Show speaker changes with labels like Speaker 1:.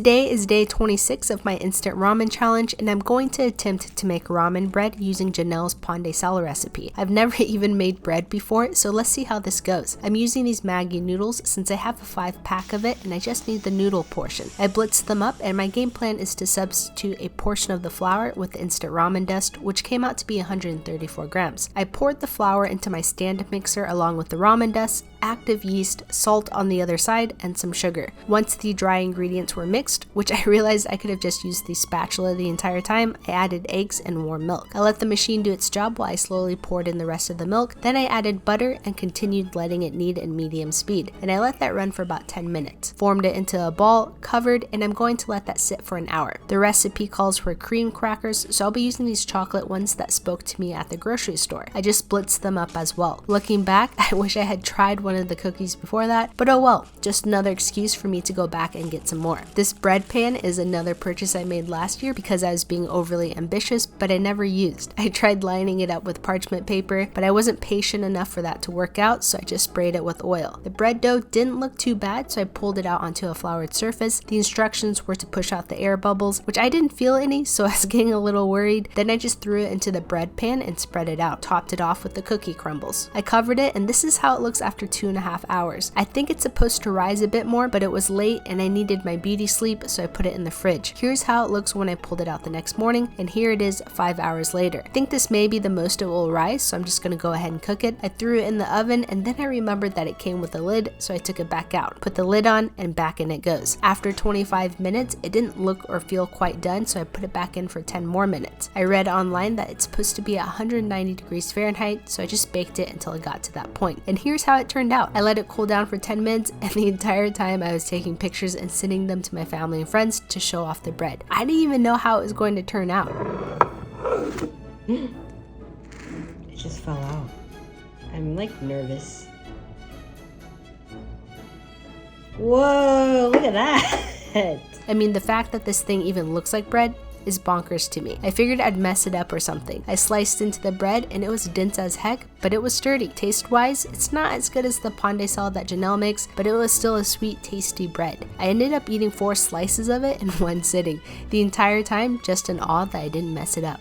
Speaker 1: Today is day 26 of my instant ramen challenge, and I'm going to attempt to make ramen bread using Janelle's pan de sal recipe. I've never even made bread before, so let's see how this goes. I'm using these Maggi noodles since I have a 5-pack of it and I just need the noodle portion. I blitzed them up, and my game plan is to substitute a portion of the flour with the instant ramen dust, which came out to be 134 grams. I poured the flour into my stand mixer along with the ramen dust, active yeast, salt on the other side, and some sugar. Once the dry ingredients were mixed, which I realized I could have just used the spatula the entire time, I added eggs and warm milk. I let the machine do its job while I slowly poured in the rest of the milk. Then I added butter and continued letting it knead in medium speed, and I let that run for about 10 minutes. Formed it into a ball, covered, and I'm going to let that sit for an hour. The recipe calls for cream crackers, so I'll be using these chocolate ones that spoke to me at the grocery store. I just blitzed them up as well. Looking back, I wish I had tried one of the cookies before that, but oh well, just another excuse for me to go back and get some more. This bread pan is another purchase I made last year because I was being overly ambitious, but I never used. I tried lining it up with parchment paper, but I wasn't patient enough for that to work out, so I just sprayed it with oil. The bread dough didn't look too bad, so I pulled it out onto a floured surface. The instructions were to push out the air bubbles, which I didn't feel any, so I was getting a little worried. Then I just threw it into the bread pan and spread it out, topped it off with the cookie crumbles. I covered it, and this is how it looks after 2.5 hours. I think it's supposed to rise a bit more, but it was late and I needed my beauty sleep, so I put it in the fridge. Here's how it looks when I pulled it out the next morning, and here it is 5 hours later. I think this may be the most it will rise, so I'm just gonna go ahead and cook it. I threw it in the oven, and then I remembered that it came with a lid, so I took it back out, put the lid on, and back in it goes. After 25 minutes, it didn't look or feel quite done, so I put it back in for 10 more minutes. I read online that it's supposed to be at 190 degrees Fahrenheit, so I just baked it until it got to that point. And here's how it turned out. I let it cool down for 10 minutes, and the entire time I was taking pictures and sending them to my family and friends to show off the bread. I didn't even know how it was going to turn out.
Speaker 2: It just fell out. I'm like nervous. Whoa, look at that.
Speaker 1: I mean, the fact that this thing even looks like bread is bonkers to me. I figured I'd mess it up or something. I sliced into the bread and it was dense as heck, but it was sturdy. Taste wise, it's not as good as the pan de sal that Janelle makes, but it was still a sweet, tasty bread. I ended up eating 4 slices of it in one sitting. The entire time, just in awe that I didn't mess it up.